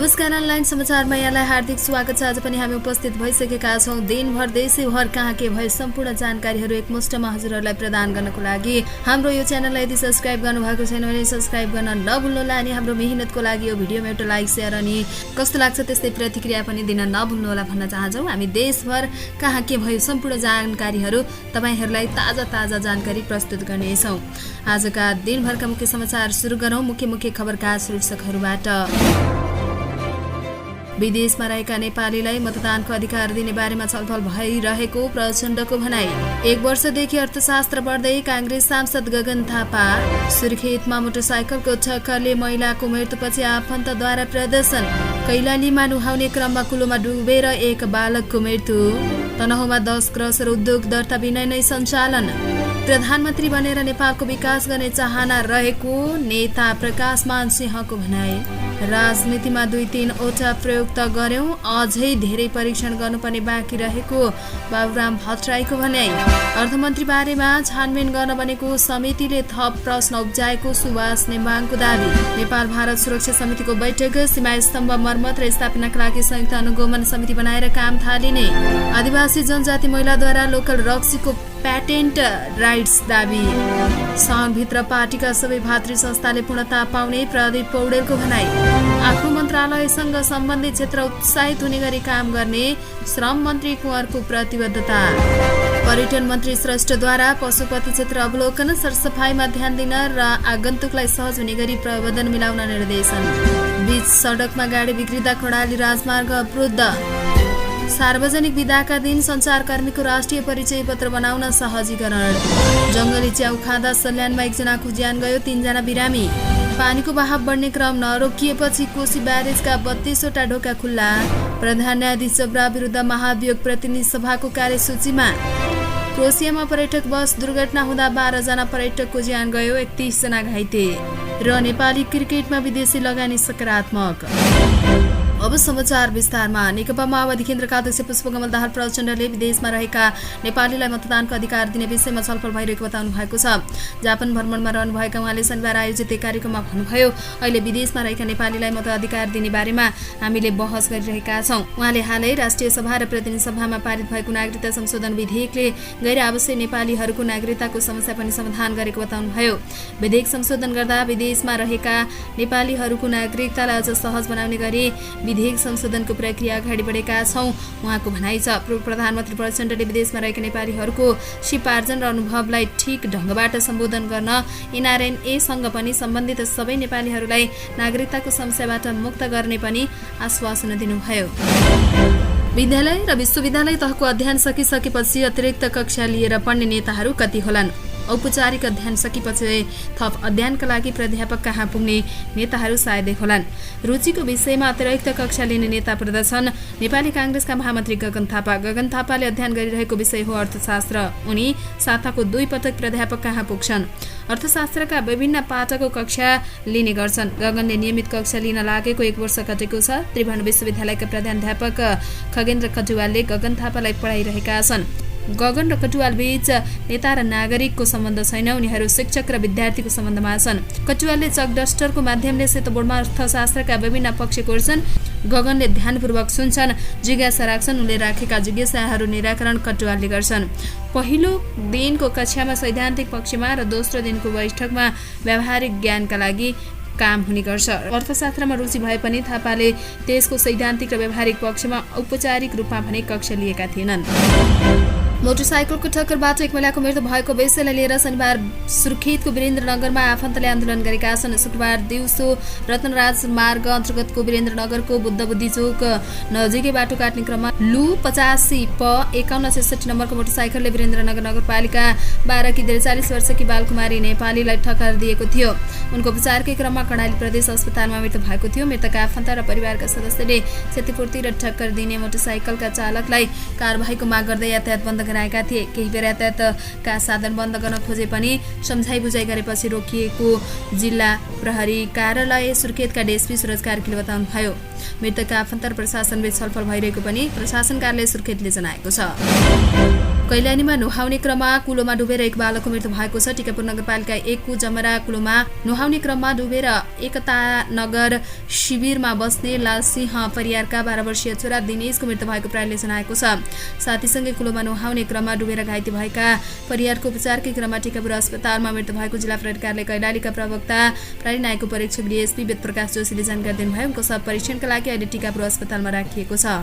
नमस्कार, अनलाइन समाचारमा यहाँलाई हार्दिक स्वागत छ। आज पनि हामी उपस्थित भइसकेका छौँ दिनभर देशैभर कहाँ के भयो सम्पूर्ण जानकारीहरू एकमुष्टमा हजुरहरूलाई प्रदान गर्नको लागि। हाम्रो यो च्यानललाई यदि सब्स्क्राइब गर्नुभएको छैन भने सब्स्क्राइब गर्न नभुल्नुहोला अनि हाम्रो मेहनतको लागि यो भिडियोमा एउटा लाइक शेयर अनि कस्तो लाग्छ त्यस्तै प्रतिक्रिया पनि दिन नभुल्नुहोला भन्न चाहन्छौँ। हामी देशभर कहाँ के भयो सम्पूर्ण जानकारीहरू तपाईहरूलाई ताजा जानकारी प्रस्तुत गर्नेछौँ। आजका दिनभरका मुख्य समाचार सुरु गरौँ मुख्य खबरका शीर्षकहरूबाट। विदेशमा रहेका नेपालीलाई मतदानको अधिकार दिने बारेमा छलफल भइरहेको प्रचण्डको भनाई। 1 वर्षदेखि अर्थशास्त्र पढ्दै काङ्ग्रेस सांसद गगन थापा। सुर्खेतमा मोटरसाइकलको ठक्करले महिलाको मृत्युपछि आफन्तद्वारा प्रदर्शन। कैलालीमा नुहाउने क्रममा कुलोमा डुबेर एक बालकको मृत्यु। तनहुँमा 10 क्रसर उद्योग दर्ता बिना नै सञ्चालन। प्रधानमन्त्री बनेर नेपालको विकास गर्ने चाहना रहेको नेता प्रकाश मान सिंहको भनाई। राजनीतिमा 2-3 वटा प्रयोग त गर्यौं, अझै धेरै परीक्षण गर्नुपर्ने बाँकी रहेको बाबुराम भट्टराईको भनाई। अर्थमन्त्री बारेमा छानबिन गर्न बनेको समितिले थप प्रश्न उब्जाएको सुभाष नेमाङको दावी। नेपाल भारत सुरक्षा समितिको बैठक। सीमा स्तम्भ मर्मत र स्थापनाका लागि संयुक्त अनुगमन समिति बनाएर काम थालिने। आदिवासी जनजाति महिलाद्वारा लोकल रक्सीको प्याटेन्ट राइट्स दावी। संघभित्र पार्टीका सबै भातृ संस्थाले पूर्णता पाउने प्रदीप पौडेलको भनाई। आफ्नो मन्त्रालयसँग सम्बन्धित क्षेत्र उत्साहित हुने गरी काम गर्ने श्रम मन्त्री कुँवरको प्रतिबद्धता। पर्यटन मन्त्री श्रेष्ठद्वारा पशुपति क्षेत्र अवलोकन सरसफाइमा ध्यान दिन र आगन्तुकलाई सहज हुने गरी प्रबन्धन मिलाउन निर्देशन। बीच सडकमा गाडी बिग्रिँदा खडाली राजमार्ग अवरुद्ध। सार्वजनिक विदाका दिन सञ्चारकर्मीको राष्ट्रिय परिचय पत्र बनाउन सहजीकरण। जंगली च्याउ खाँदा सल्यानमा 1 जनाको ज्यान गयो, 3 जना बिरामी। पानीको बहाव बढ्ने क्रम नरोकिएपछि कोशी ब्यारेजका 32 वटा ढोका खुल्ला। प्रधान न्यायाधीश जबरा विरुद्ध महाभियोग प्रतिनिधि सभाको कार्यसूचीमा। क्रोसियामा पर्यटक बस दुर्घटना हुँदा 12 जना पर्यटकको ज्यान गयो, 31 जना घाइते। र नेपाली क्रिकेटमा विदेशी लगानी सकारात्मक। अब समाचार विस्तारमा। नेकपा माओवादी केन्द्रका अध्यक्ष पुष्पकमल दाहाल प्रचण्डले विदेशमा रहेका नेपालीलाई मतदानको अधिकार दिने विषयमा छलफल भइरहेको बताउनु भएको छ। जापान भ्रमणमा रहनुभएका उहाँले शनिबार आयोजित एक कार्यक्रममा भन्नुभयो, अहिले विदेशमा रहेका नेपालीलाई मताधिकार दिने बारेमा हामीले बहस गरिरहेका छौँ। उहाँले हालै राष्ट्रिय सभा र प्रतिनिधि सभामा पारित भएको नागरिकता संशोधन विधेयकले गैर आवासीय नेपालीहरूको नागरिकताको समस्या पनि समाधान गरेको बताउनुभयो। विधेयक संशोधन गर्दा विदेशमा रहेका नेपालीहरूको नागरिकतालाई अझ सहज बनाउने गरी विधेयक संशोधनको प्रक्रिया अगाडि बढेका छौँ उहाँको भनाइ छ। प्रधानमन्त्री प्रचण्डले विदेशमा रहेका नेपालीहरूको सिपार्जन र अनुभवलाई ठिक ढङ्गबाट सम्बोधन गर्न एनआरएनएसँग पनि सम्बन्धित सबै नेपालीहरूलाई नागरिकताको समस्याबाट मुक्त गर्ने पनि आश्वासन दिनुभयो। विद्यालय र विश्वविद्यालय तहको अध्ययन सकिसकेपछि अतिरिक्त कक्षा लिएर पढ्ने नेताहरू कति होलान्? औपचारिक अध्ययन सकेपछि थप अध्ययनका लागि प्राध्यापक कहाँ पुग्ने नेताहरू सायदै होलान्। रुचिको विषयमा अतिरिक्त कक्षा लिने नेता पर्दछन् नेपाली काङ्ग्रेसका महामन्त्री गगन थापा। गगन थापाले अध्ययन गरिरहेको विषय हो अर्थशास्त्र। उनी साताको 2 पटक प्राध्यापक कहाँ पुग्छन्। अर्थशास्त्रका विभिन्न पाठको कक्षा लिने गर्छन्। गगनले नियमित कक्षा लिन लागेको 1 वर्ष कटेको छ। त्रिभुवन विश्वविद्यालयका प्रधानाध्यापक खगेन्द्र कटुवालले गगन थापालाई पढाइरहेका छन्। गगन र कटुवाल बीच नेता र नागरिकको सम्बन्ध छैन, उनीहरू शिक्षक र विद्यार्थीको सम्बन्धमा छन्। कटुवालले चक डस्टरको माध्यमले सेतो बोर्डमा अर्थशास्त्रका विभिन्न पक्ष कोर्छन्। गगनले ध्यानपूर्वक सुन्छन्, जिज्ञासा राख्छन्। उनले राखेका जिज्ञासाहरू निराकरण कटुवालले गर्छन्। पहिलो दिनको कक्षामा सैद्धान्तिक पक्षमा र दोस्रो दिनको बैठकमा व्यावहारिक ज्ञानका लागि काम हुने गर्छ। अर्थशास्त्रमा रुचि भए पनि थापाले त्यसको सैद्धान्तिक र व्यावहारिक पक्षमा औपचारिक रूपमा भने कक्षा लिएका थिएनन्। मोटरसाइकलको ठक्करबाट एक महिलाको मृत्यु भएको विषयलाई लिएर शनिबार सुर्खेतको वीरेन्द्रनगरमा आफन्तले आन्दोलन गरेका छन्। शुक्रबार दिउँसो रत्नराज मार्ग अन्तर्गतको वीरेन्द्रनगरको बुद्ध बुद्धि चोक नजिकै बाटो काट्ने क्रममा लु 85 प 5166 नम्बरको मोटरसाइकलले वीरेन्द्रनगर नगरपालिका 12 की 43 वर्षकी बालकुमारी नेपालीलाई ठक्कर दिएको थियो। उनको उपचारकै क्रममा कर्णाली प्रदेश अस्पतालमा मृत्यु भएको थियो। मृतकका आफन्त र परिवारका सदस्यले क्षतिपूर्ति र ठक्कर दिने मोटरसाइकलका चालकलाई कारबाहीको माग गर्दै यातायात बन्द गराएका थिए। केही बेर यातायातका साधन बन्द गर्न खोजे पनि सम्झाइ बुझाइ गरेपछि रोकिएको जिल्ला प्रहरी कार्यालय सुर्खेतका डीएसपी सुरज कार्कीले बताउनुभयो। मृतकका आफन्त र प्रशासनबीच छलफल भइरहेको पनि प्रशासन कार्यालय सुर्खेतले जनाएको छ। कैलालीमा नुहाउने क्रममा कुलोमा डुबेर एक बालकको मृत्यु भएको छ। टिकापुर नगरपालिका 1 को जमरा कुलोमा नुहाउने क्रममा डुबेर एकता नगर शिविरमा बस्ने लालसिंह परियारका 12 वर्षीय छोरा दिनेशको मृत्यु भएको प्रहरीले जनाएको छ। साथीसँगै कुलोमा नुहाउने क्रममा डुबेर घाइते भएका परियारको उपचारकै क्रममा टिकापुर अस्पतालमा मृत्यु भएको जिल्ला प्रहरी कार्यालय कैलालीका प्रवक्ता प्रहरी नायकको परीक्षक डीएसपी वेदप्रकाश जोशीले जानकारी दिनुभयो। उनको शव परीक्षणका लागि अहिले टिकापुर अस्पतालमा राखिएको छ।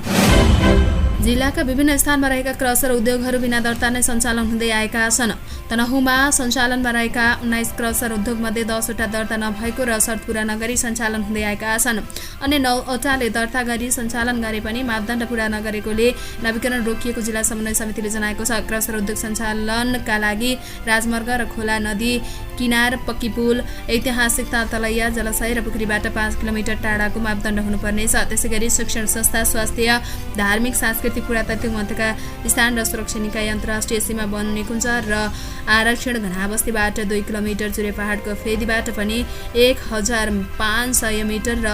जिल्लाका विभिन्न स्थानमा रहेका क्रसर उद्योगहरू बिना दर्ता नै सञ्चालन हुँदै आएका छन्। तनहुँमा सञ्चालनमा रहेका 19 क्रसर उद्योगमध्ये 10 वटा दर्ता नभएको र शर्त पूरा नगरी सञ्चालन हुँदै आएका छन्। अन्य 9 वटाले दर्ता गरी सञ्चालन गरे पनि मापदण्ड पूरा नगरेकोले नवीकरण रोकिएको जिल्ला समन्वय समितिले जनाएको छ। क्रसर उद्योग सञ्चालनका लागि राजमार्ग र खोला नदी किनार पक्की पुल ऐतिहासिक तालतलैया जलाशय र पुखरीबाट 5 किलोमिटर टाढाको मापदण्ड हुनुपर्नेछ। त्यसैगरी शिक्षण संस्था स्वास्थ्य धार्मिक सांस्कृतिक पुरातात्विक महत्त्वका स्थान र सुरक्षा निकाय अन्तर्राष्ट्रिय सीमा वन निकुञ्ज र आरक्षण घनाबस्तीबाट 2 किलोमिटर चुरे पहाडको फेदीबाट पनि 1500 मिटर र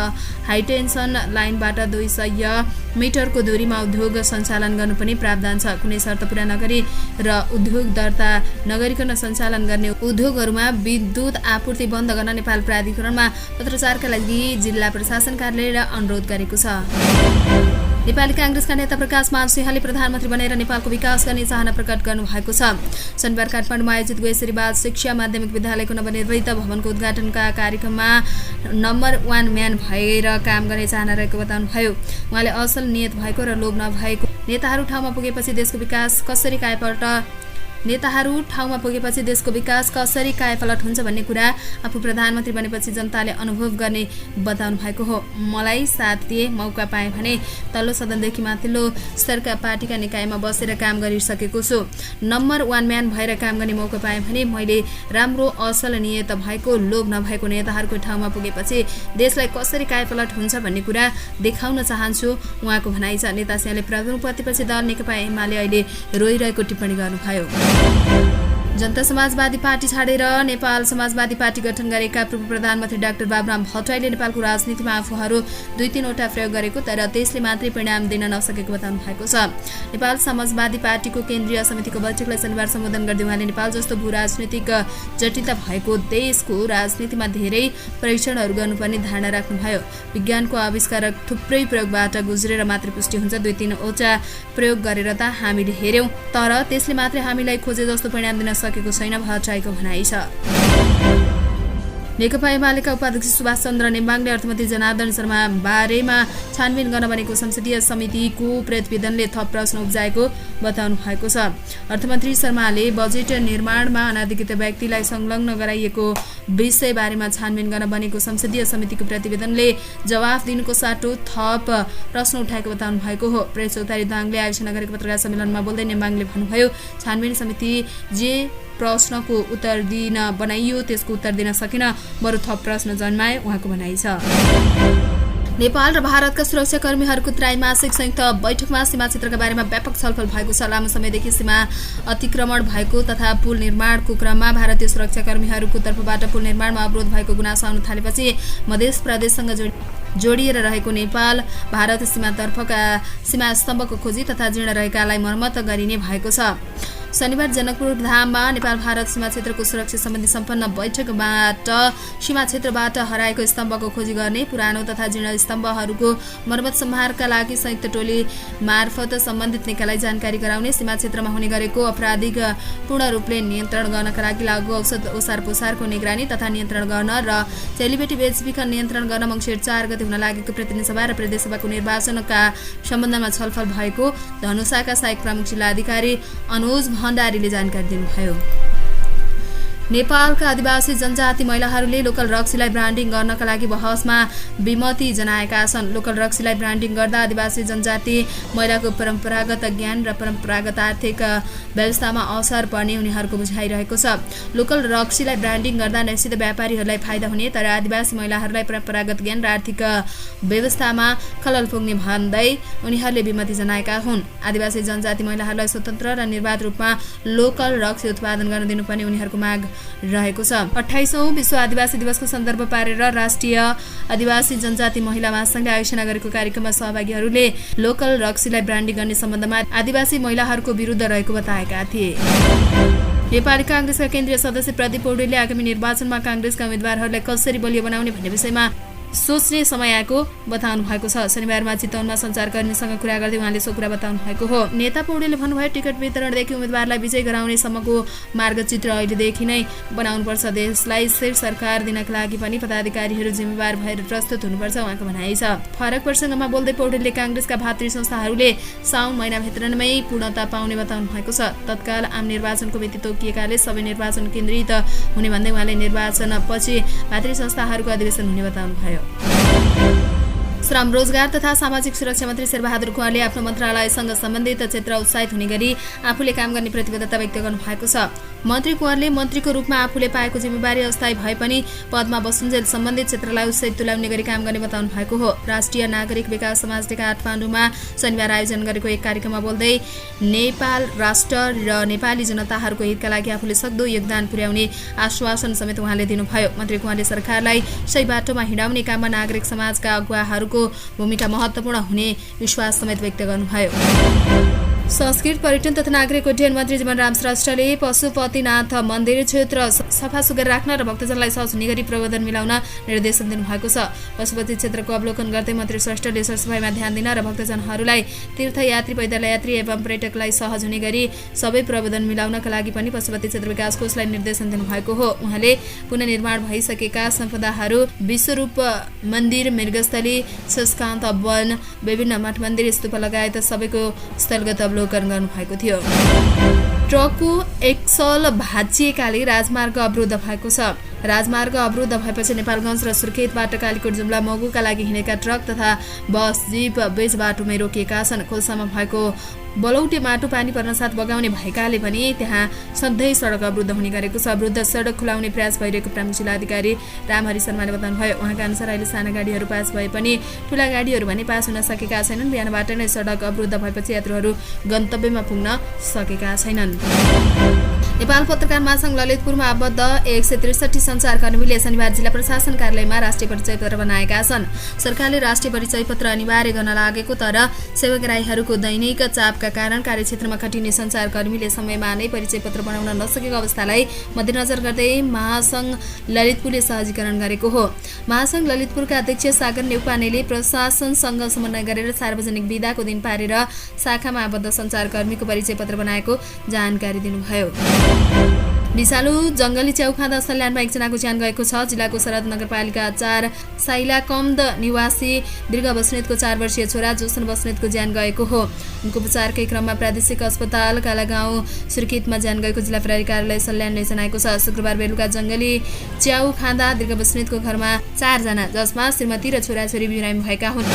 हाइटेन्सन लाइनबाट 200 मिटरको दूरीमा उद्योग सञ्चालन गर्नु पनि प्रावधान छ। कुनै शर्त पूरा नगरी र उद्योग दर्ता नगरिकन सञ्चालन गर्ने उद्योगहरूमा विद्युत आपूर्ति बन्द गर्न नेपाल प्राधिकरणमा पत्रचारका लागि जिल्ला प्रशासन कार्यालयले अनुरोध गरेको छ। नेपाली कांग्रेसका नेता प्रकाश मान सिंहले प्रधानमन्त्री बनेर नेपालको विकास गर्ने चाहना प्रकट गर्नु भएको छ। शनिबार काठमाडौँमा आयोजित गोएसरी बाल शिक्षा माध्यमिक विद्यालयको नवनिर्मित भवनको उद्घाटनका कार्यक्रममा नम्बर 1 म्यान भएर काम गर्ने चाहना रहेको बताउनुभयो। उहाँले असल नियत भएको र लोभ नभएको नेताहरू ठाउँमा पुगेपछि देशको विकास कसरी कायापलट हुन्छ भन्ने कुरा आफू प्रधानमन्त्री बनेपछि जनताले अनुभव गर्ने बताउनु भएको हो। मलाई साथ दिए मौका पाएँ भने तल्लो सदनदेखि माथिल्लो स्तरका पार्टीका निकायमा बसेर काम गरिसकेको छु। नम्बर 1 म्यान भएर काम गर्ने मौका पाएँ भने मैले राम्रो असल नियत भएको लोभ नभएको नेताहरूको ठाउँमा पुगेपछि देशलाई कसरी कायापलट हुन्छ भन्ने कुरा देखाउन चाहन्छु उहाँको भनाइ छ। नेता सिंहले प्रधानमन्त्रीपछि दल नेकपा एमाले अहिले रोइरहेको टिप्पणी गर्नुभयो। जनता समाजवादी पार्टी छाडेर नेपाल समाजवादी पार्टी गठन गरेका पूर्व प्रधानमन्त्री डाक्टर बाबुराम भट्टराईले नेपालको राजनीतिमा आफूहरू 2-3 वटा प्रयोग गरेको तर त्यसले मात्रै परिणाम दिन नसकेको बताउनु भएको छ। नेपाल समाजवादी पार्टीको केन्द्रीय समितिको बैठकलाई शनिबार सम्बोधन गर्दै उहाँले नेपाल जस्तो भू राजनीतिक जटिलता भएको देशको राजनीतिमा धेरै परीक्षणहरू गर्नुपर्ने धारणा राख्नुभयो। विज्ञानको आविष्कारक थुप्रै प्रयोगबाट गुज्रेर मात्रै पुष्टि हुन्छ। 2-3 वटा प्रयोग गरेर त हामीले हेर्यौं तर त्यसले मात्रै हामीलाई खोजे जस्तो परिणाम दिन सकेको छैन भट्टराईको भनाइ छ। नेकपा एमालेका उपाध्यक्ष सुभाष चन्द्र नेम्बाङले अर्थमन्त्री जनार्दन शर्मा बारेमा छानबिन गर्न बनेको संसदीय समितिको प्रतिवेदनले थप प्रश्न उब्जाएको बताउनु भएको छ। अर्थमन्त्री शर्माले बजेट निर्माणमा अनाधिकृत व्यक्तिलाई संलग्न गराइएको विषय बारेमा छानबिन गर्न बनेको संसदीय समितिको प्रतिवेदनले जवाफ दिनुको साटो थप प्रश्न उठाएको बताउनु भएको हो। प्रेस चौतारी दाङले आयोजना गरेको पत्रकार सम्मेलनमा बोल्दै नेम्बाङले भन्नुभयो, छानबिन समिति जे प्रश्नको उत्तर दिन बनाइयो त्यसको उत्तर दिन सकिन, बरु थप प्रश्न जन्माए उहाँको भनाइ छ। नेपाल र भारतका सुरक्षाकर्मीहरूको त्रैमासिक संयुक्त बैठकमा सीमा क्षेत्रका बारेमा व्यापक छलफल भएको छ। लामो समयदेखि सीमा अतिक्रमण भएको तथा पुल निर्माणको क्रममा भारतीय सुरक्षाकर्मीहरूको तर्फबाट पुल निर्माणमा अवरोध भएको गुनासो आउन थालेपछि मध्य प्रदेशसँग जोडिएर रहेको नेपाल भारत सीमातर्फका सीमा स्तम्भको खोजी तथा जीर्ण रहेकालाई मर्मत गरिने भएको छ। शनिबार जनकपुर धाममा नेपाल भारत सीमा क्षेत्रको सुरक्षा सम्बन्धी सम्पन्न बैठकबाट सीमा क्षेत्रबाट हराएको स्तम्भको खोजी गर्ने, पुरानो तथा जीर्ण स्तम्भहरूको मर्मत सम्हारका लागि संयुक्त टोली मार्फत सम्बन्धित निकायलाई जानकारी गराउने, सीमा क्षेत्रमा हुने गरेको अपराधिक पूर्ण रूपले नियन्त्रण गर्नका लागि लागू औषध ओसार पोसारको निगरानी तथा नियन्त्रण गर्न र चेलीबेटी बेचबिखन नियन्त्रण गर्न मङ्सिर 4 गते हुन लागेको प्रतिनिधि सभा र प्रदेशसभाको निर्वाचनका सम्बन्धमा छलफल भएको धनुषाका सहायक प्रमुख जिल्लाधिकारी अनुज भण्डारीले जानकारी दिनुभयो। नेपालका आदिवासी जनजाति महिलाहरूले लोकल रक्सीलाई ब्रान्डिङ गर्नका लागि बहसमा विमति जनाएका छन्। लोकल रक्सीलाई ब्रान्डिङ गर्दा आदिवासी जनजाति महिलाको परम्परागत ज्ञान र परम्परागत आर्थिक व्यवस्थामा असर पर्ने उनीहरूको बुझाइरहेको छ। लोकल रक्सीलाई ब्रान्डिङ गर्दा निश्चित व्यापारीहरूलाई फाइदा हुने तर आदिवासी महिलाहरूलाई परम्परागत ज्ञान र आर्थिक व्यवस्थामा खलल पुग्ने भन्दै उनीहरूले विमति जनाएका हुन्। आदिवासी जनजाति महिलाहरूलाई स्वतन्त्र र निर्वाध रूपमा लोकल रक्सी उत्पादन गर्न दिनुपर्ने उनीहरूको माग रहेको छ। 28औं विश्व आदिवासी दिवसको सन्दर्भ पारेर राष्ट्रिय आदिवासी जनजाति महिला महासंघले आयोजना गरेको कार्यक्रममा सहभागीहरूले लोकल रक्सीलाई ब्रान्डिङ गर्ने सम्बन्धमा आदिवासी महिलाहरूको विरुद्ध रहेको बताएका थिए। नेपाली कांग्रेसका केन्द्रीय सदस्य प्रदीप पौडेलले आगामी निर्वाचनमा कांग्रेसका उम्मेद्वारहरूलाई कसरी बलियो बनाउने भन्ने विषयमा सोच्ने समय आएको बताउनु भएको छ। शनिबारमा चितवनमा सञ्चारकर्मीसँग कुरा गर्दै उहाँले सो कुरा बताउनु भएको हो। नेता पौडेलले भन्नुभयो, टिकट वितरणदेखि उम्मेद्वारलाई विजय गराउने सम्मको मार्गचित्र अहिलेदेखि नै बनाउनुपर्छ। देशलाई स्थिर सरकार दिनका लागि पनि पदाधिकारीहरू जिम्मेवार भएर प्रस्तुत हुनुपर्छ उहाँको भनाइ छ। फरक प्रसङ्गमा बोल्दै पौडेलले कांग्रेसका भातृ संस्थाहरूले साउन महिनाभित्र नै पूर्णता पाउने बताउनु भएको छ। तत्काल आम निर्वाचनको मिति तोकिएकाले सबै निर्वाचन केन्द्रित हुने भन्दै उहाँले निर्वाचनपछि भातृ संस्थाहरूको अधिवेशन हुने बताउनु भयो। श्रम रोजगार तथा सामाजिक सुरक्षा मन्त्री शेरबहादुर कुँवरले आफ्नो मन्त्रालयसँग सम्बन्धित क्षेत्र उत्साहित हुने गरी आफूले काम गर्ने प्रतिबद्धता व्यक्त गर्नु भएको छ। मन्त्री कुँवरले मन्त्रीको रूपमा आफूले पाएको जिम्मेवारी अस्थायी भए पनि पदमा बसुन्जेल सम्बन्धित क्षेत्रलाई उत्साहित तुल्याउने गरी काम गर्ने बताउनु भएको हो। राष्ट्रिय नागरिक विकास समाजले काठमाडौँमा शनिबार आयोजन गरेको एक कार्यक्रममा बोल्दै नेपाल राष्ट्र र नेपाली जनताहरूको हितका लागि आफूले सक्दो योगदान पुर्याउने आश्वासन समेत उहाँले दिनुभयो। मन्त्री कुँवरले सरकारलाई सही बाटोमा हिँडाउने काममा नागरिक समाजका अगुवाहरूको भूमिका महत्त्वपूर्ण हुने विश्वास समेत व्यक्त गर्नुभयो। संस्कृत पर्यटन तथा नागरिक उड्डयन मन्त्री जीवनराम श्रेष्ठले पशुपतिनाथ मन्दिर क्षेत्र सफा सुग्घर राख्न र भक्तजनलाई सहज हुने गरी प्रबन्धन मिलाउन निर्देशन दिनुभएको छ। पशुपति क्षेत्रको अवलोकन गर्दै मन्त्री श्रेष्ठले सरसफाइमा ध्यान दिन र भक्तजनहरूलाई तीर्थयात्री पैदल यात्री एवं पर्यटकलाई सहज हुने गरी सबै प्रबन्धन मिलाउनका लागि पनि पशुपति क्षेत्र विकास कोषलाई निर्देशन दिनुभएको हो। उहाँले पुनर्निर्माण भइसकेका सम्पदाहरू विश्वरूप मन्दिर, मृगस्थली, शस्कान्त वन, विभिन्न मठ मन्दिर, स्तूप लगायत सबैको स्थलगत अवलोकन गर्नुभएको थियो। ट्रकको एक्सल भाँचिएकाले राजमार्ग अवरुद्ध भएको छ। राजमार्ग अवरुद्ध भएपछि नेपालगञ्ज र सुर्खेतबाट कालीकोट जुम्ला मगुका लागि हिँडेका ट्रक तथा बस जीप बीच बाटोमै रोकिएका छन्। खोल्सामा भएको बलौटे माटो पानी पर्न साथ बगाउने भएकाले पनि त्यहाँ सधैँ सडक अवरुद्ध हुने गरेको छ। अवरुद्ध सडक खुलाउने प्रयास भइरहेको प्रमुख जिल्ला अधिकारी रामहरि शर्माले बताउनुभयो। उहाँका अनुसार अहिले साना गाडीहरू पास भए पनि ठुला गाडीहरू भने पास हुन सकेका छैनन्। बिहानबाट नै सडक अवरुद्ध भएपछि यात्रुहरू गन्तव्यमा पुग्न सकेका छैनन्। नेपाल पत्रकार महासंघ ललितपुरमा आबद्ध 163 सञ्चारकर्मीले शनिबार जिल्ला प्रशासन कार्यालयमा राष्ट्रिय परिचय पत्र बनाएका छन्। सरकारले राष्ट्रिय परिचय पत्र अनिवार्य गर्न लागेको तर सेवाग्राहीहरूको दैनिक चापका कारण कार्यक्षेत्रमा खटिने सञ्चारकर्मीले समयमा नै परिचय पत्र बनाउन नसकेको अवस्थालाई मध्यनजर गर्दै महासंघ ललितपुरले सहजीकरण गरेको हो। महासंघ ललितपुरका अध्यक्ष सागर नेउपानेले प्रशासनसँग समन्वय गरेर सार्वजनिक बिदाको दिन पारेर शाखामा आबद्ध सञ्चारकर्मीको परिचय पत्र बनाएको जानकारी दिनुभयो। विषालु जंगली च्याउ खाँदा सल्यानमा एकजनाको ज्यान गएको छ। जिल्लाको सरद नगरपालिका 4 साइलाकम्द निवासी दीर्घ बस्नेतको 4 वर्षीय छोरा जोसन बस्नेतको ज्यान गएको हो। उनको उपचारकै क्रममा प्रादेशिक अस्पताल कालागाउँ सुर्खेतमा ज्यान गएको जिल्ला प्रहरी कार्यालय सल्यानले जनाएको छ। शुक्रबार बेलुका जंगली च्याउ खाँदा दीर्घ बस्नेतको घरमा 4 जना जसमा श्रीमती र छोराछोरी बिरामी भएका हुन्।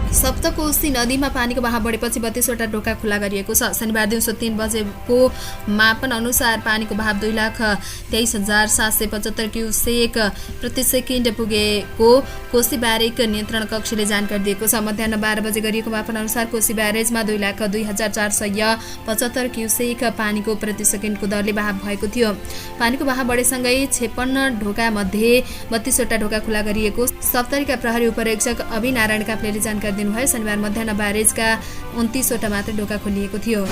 सप्तकोशी नदीमा पानीको बहाव बढेपछि 32वटा ढोका खुला गरिएको छ। शनिबार दिउँसो 3 बजेको मापन अनुसार पानीको बहाव 2,23,775 क्युसेक प्रति सेकेन्ड पुगेको कोशी ब्यारेज नियन्त्रण कक्षले जानकारी दिएको छ। मध्याह 12 बजे गरिएको मापन अनुसार कोशी ब्यारेजमा 2,02,475 क्युसेक पानीको प्रति सेकेन्डको दरले बहाव भएको थियो। पानीको बहाव बढेसँगै 56 ढोका मध्ये 32वटा ढोका खुला गरिएको सप्तरीका प्रहरी उपरीक्षक अभिनारायण काफ्लेले जानकारी दिनुभयो। शनिबार मध्याह ब्यारेजका 29वटा मात्र ढोका खोलिएको थियो।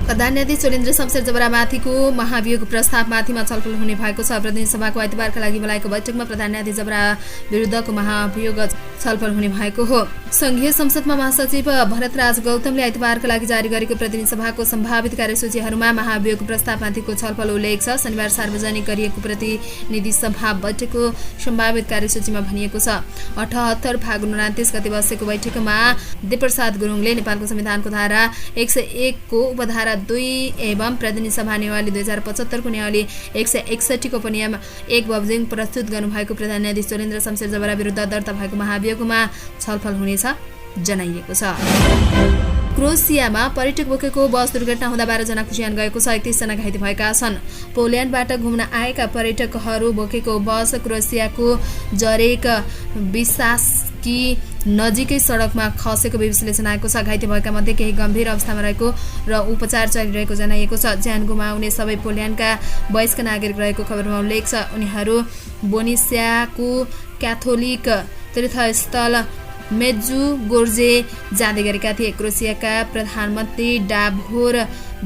प्रधान न्यायाधीश चोलेन्द्र शमशेर जबरामाथिको महाभियोग प्रस्तावमाथिमा छलफल हुने भएको छ। प्रतिनिधि सभाको आइतबारका लागि बोलाएको बैठकमा प्रधान न्यायाधीश जबरा विरुद्धको महाभियोग छलफल हुने भएको हो। संघीय संसदमा महासचिव भरतराज गौतमले आइतबारका लागि जारी गरेको प्रतिनिधि सभाको सम्भावित कार्यसूचीहरूमा महाभियोग प्रस्तावमाथिको छलफल उल्लेख छ। शनिबार सार्वजनिक गरिएको प्रतिनिधि सभा बैठकको सम्भावित कार्यसूचीमा भनिएको छ। 78 फागुन 29 गते बसेको बैठकमा देवप्रसाद गुरुङले नेपालको संविधानको धारा 101 को उपधारा 2 एवं प्रतिनिधि सभा नियमावली 2075 को नियमावली 161 को उपनियम 1 बमोजिम प्रस्तुत गर्नुभएको प्रधान न्यायाधीश चोलेन्द्र शमशेर जबरा विरुद्ध दर्ता भएको महाभियोगमा छलफल हुनेछ जनाइएको छ। क्रोएसियामा पर्यटक बोकेको बस दुर्घटना हुँदा 12 जनाको ज्यान गएको छ। 31 जना घाइते भएका छन्। पोल्यान्डबाट घुम्न आएका पर्यटकहरू बोकेको बस क्रोएसियाको जरेक बिसास्की नजिकै सडकमा खसेको बीबीसीले जनाएको छ। घाइते भएका मध्ये केही गम्भीर अवस्थामा रहेको र उपचार चलिरहेको जनाइएको छ। ज्यान गुमाउने सबै पोल्यान्डका वयस्क नागरिक रहेको खबरमा उल्लेख छ। उनीहरू बोनिसियाको क्याथोलिक तीर्थस्थल मेडजुगोर्जे जाँदै गरेका थिए। क्रोएसियाका प्रधानमन्त्री डाभोर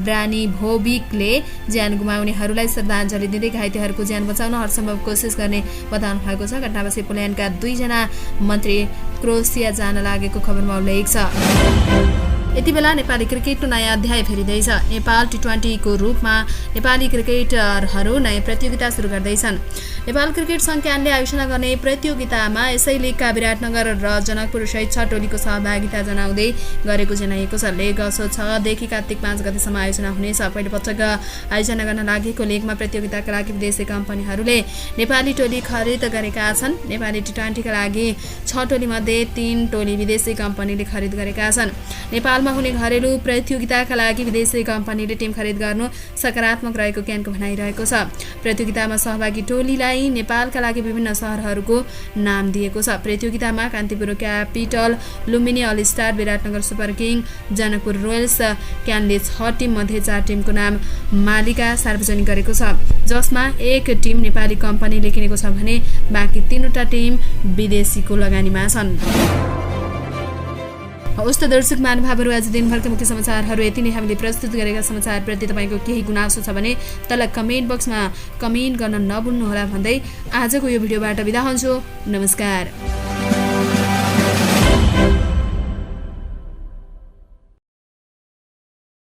ब्रानिभोभिकले ज्यान गुमाउनेहरूलाई श्रद्धाञ्जली दिँदै घाइतेहरूको ज्यान बचाउन हरसम्भव कोसिस गर्ने बताउनु भएको छ। घटनापछि पोल्यान्डका 2 जना मन्त्री क्रोएसिया जान लागेको खबरमा उल्लेख छ। यति बेला नेपाली क्रिकेटको नयाँ अध्याय फेरिँदैछ। नेपाल T20 को रूपमा नेपाली क्रिकेटरहरू नयाँ प्रतियोगिता सुरु गर्दैछन्। नेपाल क्रिकेट संज्ञानले आयोजना गर्ने प्रतियोगितामा यसै लिगका विराटनगर र जनकपुर सहित 6 टोलीको सहभागिता जनाउँदै गरेको जनाइएको छ। लेग असोज 6 देखि कार्तिक 5 गतेसम्म आयोजना हुनेछ। पहिलो पटक आयोजना गर्न लागेको लेगमा प्रतियोगिताका लागि विदेशी कम्पनीहरूले नेपाली टोली खरिद गरेका छन्। नेपाली T20 का लागि 6 टोली मध्ये 3 टोली विदेशी कम्पनीले खरिद गरेका छन्। नेपालमा हुने घरेलु प्रतियोगिताका लागि विदेशी कम्पनीले टिम खरिद गर्नु सकारात्मक रहेको क्यानको भनाइरहेको छ। प्रतियोगितामा सहभागी टोलीलाई नेपालका लागि विभिन्न शहरहरूको नाम दिएको छ। प्रतियोगितामा Kantipur capital, Lumbini all star, Biratnagar super king, Janakpur royals, क्यानले 6 टिम मध्ये 4 टिमको नाम मालिका सार्वजनिक गरेको छ, जसमा 1 टिम नेपाली कम्पनीले किनेको छ भने बाँकी 3वटा टिम विदेशीको लगानीमा छन्। हवस् त दर्शक महानुभावहरू, आज दिनभरका मुख्य समाचारहरू यति नै। हामीले प्रस्तुत गरेका समाचारप्रति तपाईँको केही गुनासो छ भने तल कमेन्ट बक्समा कमेन्ट गर्न नभुल्नुहोला भन्दै आजको यो भिडियोबाट बिदा हुन्छु। नमस्कार।